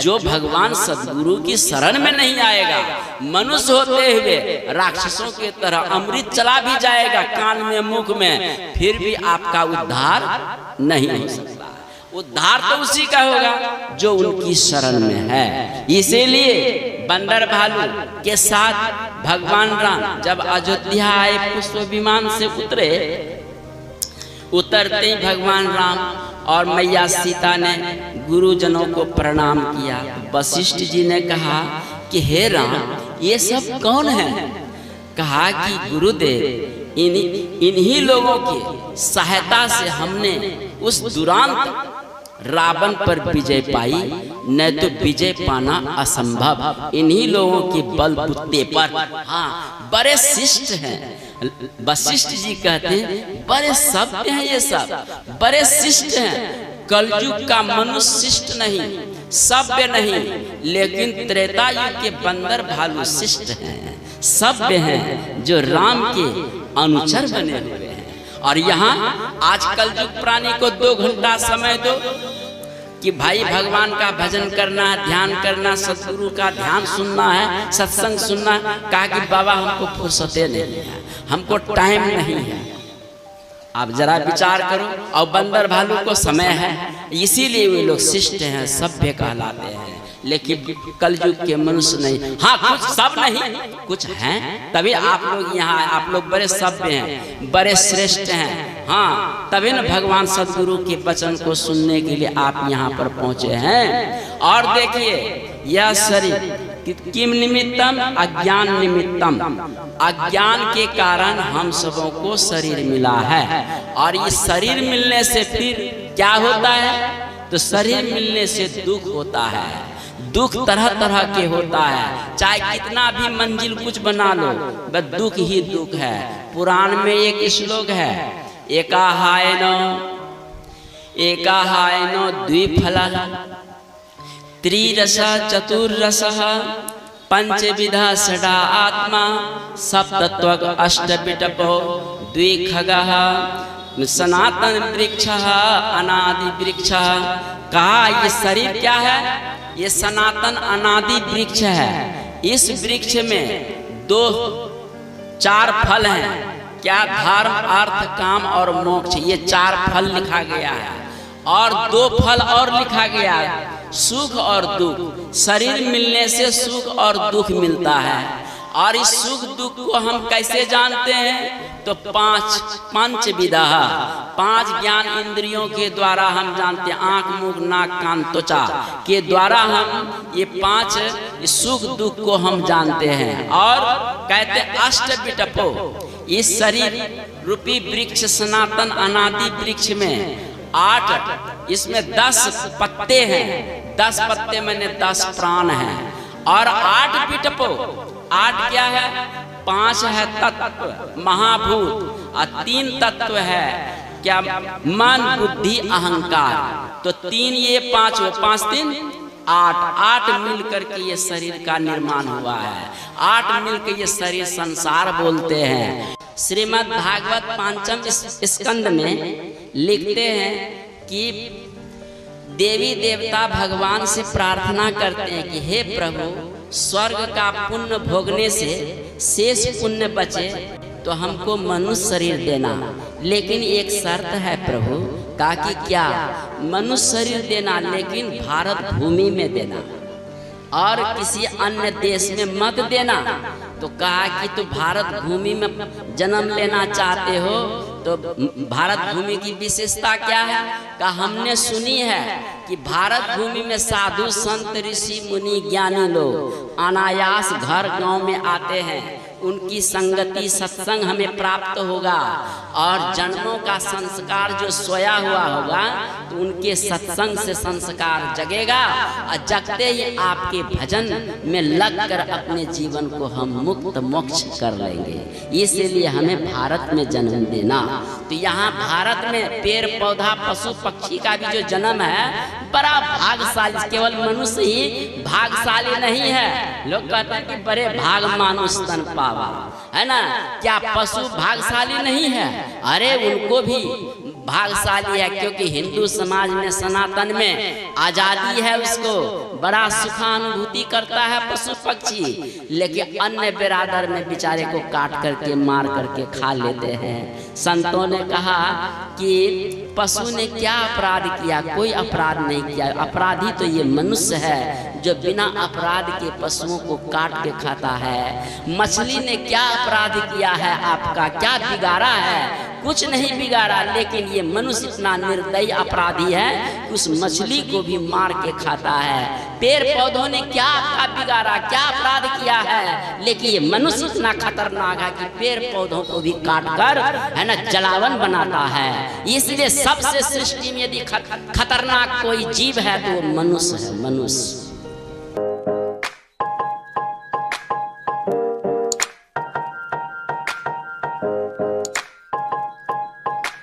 जो भगवान सदगुरु की शरण में नहीं आएगा, मनुष्य होते हुए राक्षसों की तरह अमृत चला भी जाएगा कान में मुख में, फिर भी आपका उद्धार नहीं हो सकता। उद्धार तो उसी का होगा जो उनकी शरण में है। इसीलिए बंदर भालू के साथ भगवान राम जब अयोध्या आए, पुष्प विमान से उतरते ही भगवान राम और मैया सीता ने गुरुजनों को प्रणाम किया। वशिष्ठ जी ने कहा कि हे राम, ये सब कौन है? कहा कि गुरुदेव, इन्हीं लोगों की सहायता से हमने उस दुरांत रावण पर विजय पाई, न तो विजय पाना असंभव। इन्हीं लोगों के बलबूते पर। हाँ, बड़े शिष्ट हैं। वशिष्ठ जी कहते हैं बड़े सभ्य हैं, ये सब बड़े शिष्ट हैं। कलयुग का मनुष्य शिष्ट नहीं, सभ्य नहीं, लेकिन त्रेता युग के बंदर भालू शिष्ट हैं, सभ्य हैं, जो राम के अनुचर बने हुए हैं। और यहाँ आजकल जो प्राणी को 2 घंटा समय दो कि भाई भगवान का भजन करना है, ध्यान करना, सतगुरु का ध्यान सुनना है, सत्संग सुनना है। कहा कि बाबा हमको फुर्सते नहीं है, हमको टाइम नहीं है। आप जरा विचार करो। और बंदर भालू को समय है, इसीलिए वे लोग शिष्ट हैं, सभ्य कहलाते हैं। लेकिन कलयुग के मनुष्य नहीं। हाँ, कुछ सब नहीं, कुछ हैं, तभी आप लोग यहाँ, आप लोग बड़े सभ्य हैं, बड़े श्रेष्ठ हैं। हाँ, तभी न भगवान सदगुरु के वचन को सुनने के लिए आप यहाँ पर पहुँचे हैं। और देखिए, यह शरीर किम निमित्तम? अज्ञान निमित्तम। अज्ञान के कारण हम सबों को शरीर मिला है। और ये शरीर मिलने से फिर क्या होता है? तो शरीर मिलने से दुख होता है। दुख तरह तरह के होता है, चाहे कितना भी मंजिल कुछ बना लो, बस दुख ही दुख है। पुराण में एक श्लोक है, एकाहायनो द्विफला त्रिरस चतुर्रसः पंचविधा षडा आत्मा सप्तत्वक अष्टपिटपो द्विखगः सनातन वृक्षः अनादि वृक्षः। कहा ये शरीर क्या है? ये सनातन अनादि वृक्ष है। इस वृक्ष में 4 फल हैं। क्या? धर्म, अर्थ, काम और मोक्ष। ये 4 फल लिखा गया है। और 2 फल और लिखा गया है, सुख और दुख। शरीर मिलने से सुख और दुख मिलता है। और इस सुख दुख को हम कैसे जानते हैं? तो 5 विधा, 5 ज्ञान इंद्रियों के द्वारा हम जानते हैं। आंख, मुख, नाक, कान, त्वचा के द्वारा हम ये 5 सुख दुख को हम जानते हैं। और कहते अष्टपिटपो, इस शरीर रूपी वृक्ष सनातन अनादि वृक्ष में 8, इसमें 10 पत्ते हैं। 10 पत्ते मैंने 10 प्राण हैं। और 8 पिटपो, 8 क्या है? 5 है तत्व महाभूत, और 3 तत्व है क्या? मन, बुद्धि, अहंकार। तो 3 ये 5 हो, 5 3 8 मिलकर के ये शरीर का निर्माण हुआ है। 8 मिलकर ये शरीर संसार बोलते हैं। श्रीमद् भागवत 5वें स्कंद में लिखते हैं कि देवी देवता भगवान से प्रार्थना करते हैं कि हे प्रभु, स्वर्ग का पुण्य भोगने से शेष पुण्य बचे तो हमको मनुष्य शरीर देना, लेकिन एक शर्त है प्रभु। कहा कि क्या? मनुष्य शरीर देना, लेकिन भारत भूमि में देना और किसी अन्य देश में मत देना। तो कहा कि तो भारत भूमि में जन्म लेना चाहते हो तो भारत भूमि की विशेषता क्या है? कहा हमने सुनी है कि भारत भूमि में साधु संत ऋषि मुनि ज्ञानी लोग अनायास घर गांव में आते हैं। उनकी संगति सत्संग हमें प्राप्त होगा और जन्मों का संस्कार जो सोया हुआ होगा तो उनके सत्संग से संस्कार जगेगा और जगते ही आपके भजन में लगकर अपने जीवन को हम मुक्त मोक्ष कर लेंगे। इसलिए हमें भारत में जन्म देना। तो यहाँ भारत में पेड़ पौधा पशु पक्षी का भी जो जन्म है बड़ा भाग्यशाली, केवल मनुष्य ही भाग्यशाली नहीं है। लोग कहते हैं कि बड़े भाग मानुष तन पावा, है ना? क्या पशु भाग्यशाली नहीं है? अरे उनको भी भाग्यशाली है, क्योंकि हिंदू समाज में सनातन में आजादी है उसको, बड़ा सुखानुभूति करता है पशु पक्षी, लेकिन अन्य बिरादर में बेचारे को काट करके मार करके खा लेते हैं। संतों ने कहा कि पशु ने क्या अपराध किया? कोई अपराध नहीं किया। अपराधी तो ये मनुष्य है जो बिना अपराध के पशुओं को काट के खाता है। मछली ने क्या अपराध किया है? आपका क्या बिगाड़ा है? कुछ नहीं बिगाड़ा, लेकिन ये मनुष्य इतना निर्दयी अपराधी है कि उस मछली को भी मार के खाता है। पेड़ पौधों ने क्या आपका बिगाड़ा, क्या अपराध किया है? लेकिन ये मनुष्य इतना खतरनाक है कि पेड़ पौधों को भी काट कर है ना जलावन बनाता है। इसलिए सबसे सृष्टि में यदि खतरनाक कोई जीव है तो वो मनुष्य है, मनुष्य।